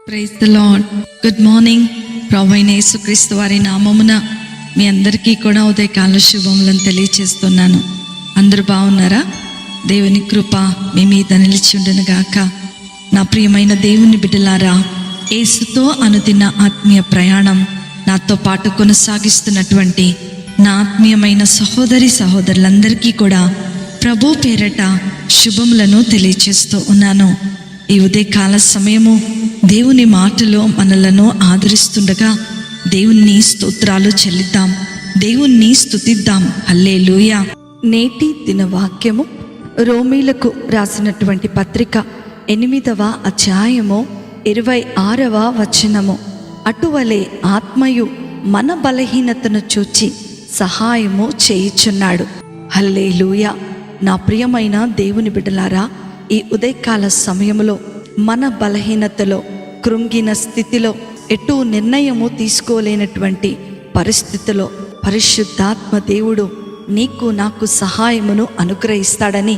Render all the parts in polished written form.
Praise the lord. Good morning. ప్రభువైన యేసుక్రీస్తు వారి నామమున మీ అందరికీ కూడా ఉదయకాల శుభములను తెలియచేస్తున్నాను. అందరూ బాగున్నారా? దేవుని కృప మీ మీద నిలిచి ఉండును గాక. నా ప్రియమైన దేవుని బిడ్డలారా, యేసుతో అనుదిన ఆత్మీయ ప్రయాణం నాతో పాటు కొనసాగిస్తున్నటువంటి నా ఆత్మీయమైన సహోదరి సహోదరులందరికీ కూడా ప్రభు పేరట శుభములను తెలియచేస్తూ ఉన్నాను. ఈ ఉదయకాల సమయము దేవుని మాటలో మనలను ఆదరిస్తుండగా దేవుని స్తోత్రాలు చెల్లిద్దాం, దేవుణ్ణి స్తుతిద్దాం. హల్లెలూయా. నేటి దిన వాక్యము రోమీలకు రాసినటువంటి పత్రిక 8వ అధ్యాయము 26వ వచనము. అటువలే ఆత్మయు మన బలహీనతను చూచి సహాయము చేయుచున్నాడు. హల్లెలూయా. నా ప్రియమైన దేవుని బిడ్డలారా, ఈ ఉదయకాల సమయంలో మన బలహీనతలో, కృంగిన స్థితిలో, ఎటు నిర్ణయము తీసుకోలేనటువంటి పరిస్థితిలో పరిశుద్ధాత్మ దేవుడు నీకు నాకు సహాయమును అనుగ్రహిస్తాడని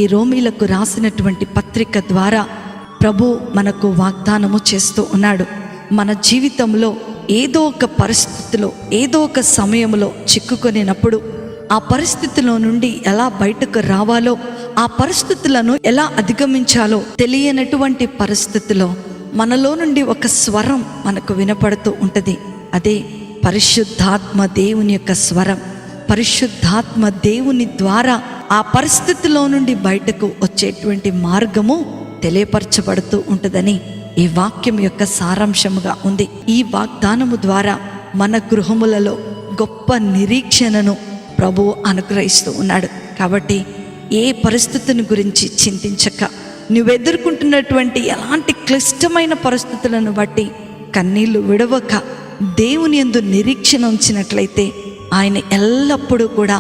ఈ రోమీలకు రాసినటువంటి పత్రిక ద్వారా ప్రభు మనకు వాగ్దానము చేస్తూ ఉన్నాడు. మన జీవితంలో ఏదో ఒక పరిస్థితిలో, ఏదో ఒక సమయంలో చిక్కుకొనినప్పుడు ఆ పరిస్థితిలో నుండి ఎలా బయటకు రావాలో, ఆ పరిస్థితులను ఎలా అధిగమించాలో తెలియనటువంటి పరిస్థితిలో మనలో నుండి ఒక స్వరం మనకు వినపడుతూ ఉంటుంది. అదే పరిశుద్ధాత్మ దేవుని యొక్క స్వరం. పరిశుద్ధాత్మ దేవుని ద్వారా ఆ పరిస్థితిలో నుండి బయటకు వచ్చేటువంటి మార్గము తెలియపరచబడుతూ ఉంటుందని ఈ వాక్యం యొక్క సారాంశముగా ఉంది. ఈ వాగ్దానము ద్వారా మన గృహములలో గొప్ప నిరీక్షణను ప్రభువు అనుగ్రహిస్తూ ఉన్నాడు. కాబట్టి ఏ పరిస్థితిని గురించి చింతించక, నువ్వెదుర్కొంటున్నటువంటి ఎలాంటి క్లిష్టమైన పరిస్థితులను బట్టి కన్నీళ్లు విడవక దేవుని యందు నిరీక్షణ ఉంచినట్లయితే ఆయన ఎల్లప్పుడూ కూడా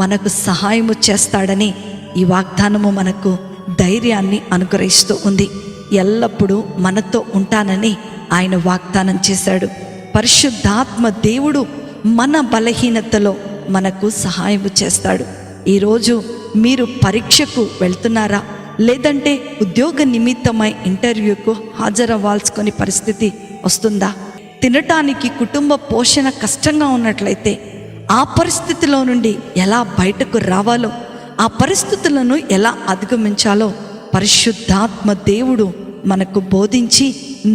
మనకు సహాయము చేస్తాడని ఈ వాగ్దానము మనకు ధైర్యాన్ని అనుగ్రహిస్తూ ఉంది. ఎల్లప్పుడూ మనతో ఉంటానని ఆయన వాగ్దానం చేశాడు. పరిశుద్ధాత్మ దేవుడు మన బలహీనతలో మనకు సహాయము చేస్తాడు. ఈరోజు మీరు పరీక్షకు వెళ్తున్నారా? లేదంటే ఉద్యోగ నిమిత్తమై ఇంటర్వ్యూకు హాజరవ్వాల్సుకునే పరిస్థితి వస్తుందా? తినటానికి కుటుంబ పోషణ కష్టంగా ఉన్నట్లయితే ఆ పరిస్థితిలో నుండి ఎలా బయటకు రావాలో, ఆ పరిస్థితులను ఎలా అధిగమించాలో పరిశుద్ధాత్మ దేవుడు మనకు బోధించి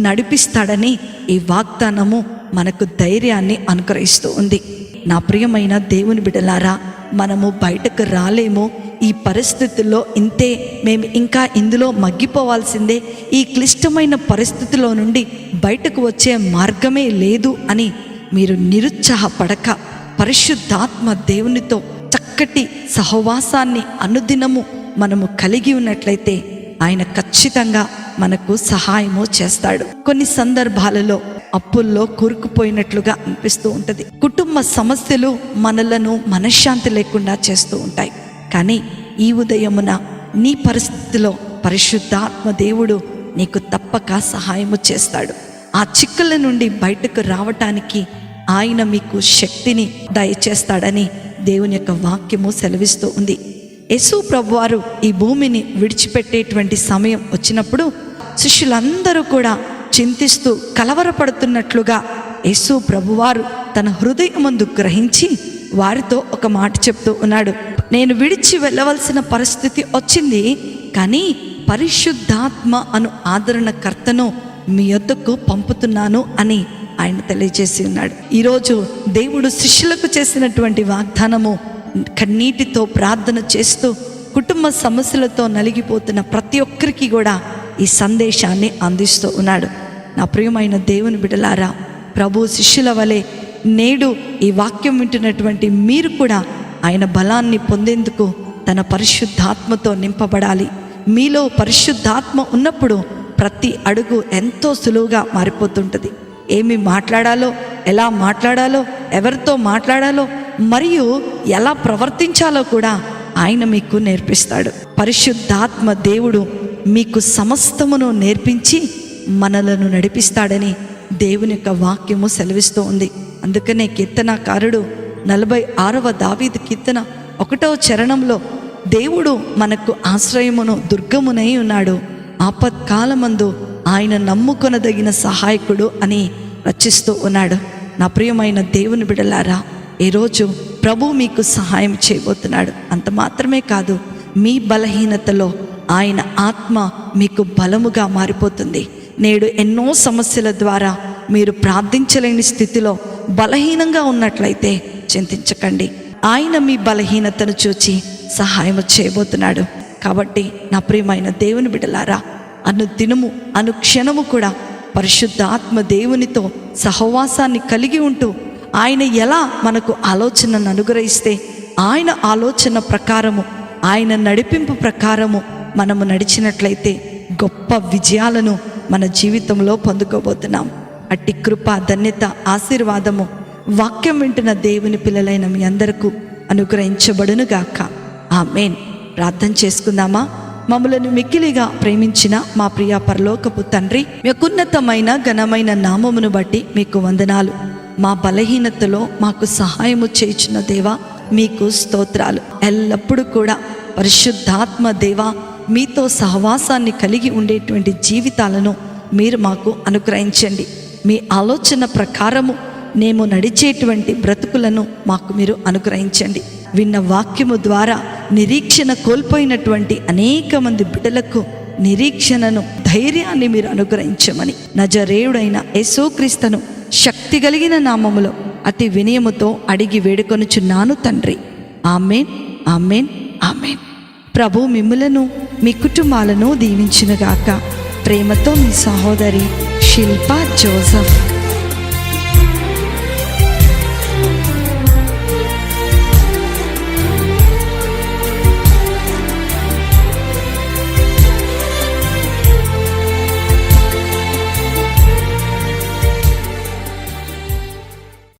నడిపిస్తాడని ఈ వాగ్దానము మనకు ధైర్యాన్ని అనుగ్రహిస్తూ ఉంది. నా ప్రియమైన దేవుని బిడ్డలారా, మనము బయటకు రాలేము, ఈ పరిస్థితుల్లో ఇంతే, మేము ఇంకా ఇందులో మగ్గిపోవాల్సిందే, ఈ క్లిష్టమైన పరిస్థితిలో నుండి బయటకు వచ్చే మార్గమే లేదు అని మీరు నిరుత్సాహపడక పరిశుద్ధాత్మ దేవునితో చక్కటి సహవాసాన్ని అనుదినము మనము కలిగి ఉన్నట్లయితే ఆయన ఖచ్చితంగా మనకు సహాయము చేస్తాడు. కొన్ని సందర్భాలలో అప్పుల్లో కూరుకుపోయినట్లుగా అనిపిస్తూ ఉంటుంది. కుటుంబ సమస్యలు మనలను మనశ్శాంతి లేకుండా చేస్తూ ఉంటాయి. కానీ ఈ ఉదయమున నీ పరిస్థితిలో పరిశుద్ధాత్మ దేవుడు నీకు తప్పక సహాయము చేస్తాడు. ఆ చిక్కుల నుండి బయటకు రావటానికి ఆయన మీకు శక్తిని దయచేస్తాడని దేవుని యొక్క వాక్యము సెలవిస్తూ ఉంది. యేసు ప్రభువారు ఈ భూమిని విడిచిపెట్టేటువంటి సమయం వచ్చినప్పుడు శిష్యులందరూ కూడా చింతిస్తూ కలవరపడుతున్నట్లుగా యేసు ప్రభువారు తన హృదయమందు గ్రహించి వారితో ఒక మాట చెప్తూ ఉన్నాడు. నేను విడిచి వెళ్ళవలసిన పరిస్థితి వచ్చింది, కానీ పరిశుద్ధాత్మ అను ఆదరణకర్తను మీ యొద్దకు పంపుతున్నాను అని ఆయన తెలియజేసి ఉన్నాడు. ఈరోజు దేవుడు శిష్యులకు చేసినటువంటి వాగ్దానము కన్నీటితో ప్రార్థన చేస్తూ కుటుంబ సమస్యలతో నలిగిపోతున్న ప్రతి ఒక్కరికి కూడా ఈ సందేశాన్ని అందిస్తూ ఉన్నాడు. నా ప్రియమైన దేవుని బిడ్డలారా, ప్రభు శిష్యుల వలె నేడు ఈ వాక్యం వింటున్నటువంటి మీరు కూడా ఆయన బలాన్ని పొందేందుకు తన పరిశుద్ధాత్మతో నింపబడాలి. మీలో పరిశుద్ధాత్మ ఉన్నప్పుడు ప్రతి అడుగు ఎంతో సులువుగా మారిపోతుంటుంది. ఏమి మాట్లాడాలో, ఎలా మాట్లాడాలో, ఎవరితో మాట్లాడాలో, మరియు ఎలా ప్రవర్తించాలో కూడా ఆయన మీకు నేర్పిస్తాడు. పరిశుద్ధాత్మ దేవుడు మీకు సమస్తమును నేర్పించి మనలను నడిపిస్తాడని దేవుని యొక్క వాక్యము సెలవిస్తూ ఉంది. అందుకనే కీర్తనకారుడు 46వ దావీదు కీర్తన 1వ చరణంలో దేవుడు మనకు ఆశ్రయమును దుర్గమునై ఉన్నాడు, ఆపత్కాలమందు ఆయన నమ్ముకొనదగిన సహాయకుడు అని రచిస్తూ ఉన్నాడు. నా ప్రియమైన దేవుని బిడ్డలారా, ఈరోజు ప్రభు మీకు సహాయం చేయబోతున్నాడు. అంత మాత్రమే కాదు, మీ బలహీనతలో ఆయన ఆత్మ మీకు బలముగా మారిపోతుంది. నేడు ఎన్నో సమస్యల ద్వారా మీరు ప్రార్థించలేని స్థితిలో బలహీనంగా ఉన్నట్లయితే చింతించకండి. ఆయన మీ బలహీనతను చూచి సహాయం చేయబోతున్నాడు. కాబట్టి నా ప్రియమైన దేవుని బిడ్డలారా, అనుదినము అనుక్షణము కూడా పరిశుద్ధాత్మ దేవునితో సహవాసాన్ని కలిగి ఉంటూ ఆయన ఎలా మనకు ఆలోచనను అనుగ్రహిస్తే ఆయన ఆలోచన ప్రకారము, ఆయన నడిపింపు ప్రకారము మనము నడిచినట్లయితే గొప్ప విజయాలను మన జీవితంలో పొందుకోబోతున్నాం. అట్టి కృప, ధన్యత, ఆశీర్వాదము వాక్యం వింటున్న దేవుని పిల్లలైన మీ అందరికీ అనుగ్రహించబడునుగాక. ఆమేన్. ప్రార్థన చేసుకుందామా? మమ్మలను మిక్కిలిగా ప్రేమించిన మా ప్రియ పరలోకపు తండ్రి, మీకున్నతమైన ఘనమైన నామమును బట్టి మీకు వందనాలు. మా బలహీనతలో మాకు సహాయము చేయుచున్న దేవా, మీకు స్తోత్రాలు. ఎల్లప్పుడూ కూడా పరిశుద్ధాత్మ దేవా, మీతో సహవాసాన్ని కలిగి ఉండేటువంటి జీవితాలను మీరు మాకు అనుగ్రహించండి. మీ ఆలోచన ప్రకారము మేము నడిచేటువంటి బ్రతుకులను మాకు మీరు అనుగ్రహించండి. విన్న వాక్యము ద్వారా నిరీక్షణ కోల్పోయినటువంటి అనేక మంది బిడ్డలకు నిరీక్షణను, ధైర్యాన్ని మీరు అనుగ్రహించమని నజరేయుడైన యేసుక్రీస్తును శక్తి కలిగిన నామములో అతి వినయముతో అడిగి వేడుకొనుచున్నాను తండ్రి. ఆమేన్, ఆమేన్, ఆమేన్. ప్రభు మిమ్ములను మీ కుటుంబాలను దీవించునుగాక. ప్రేమతో మీ సహోదరి శిల్పా జోసెఫ్.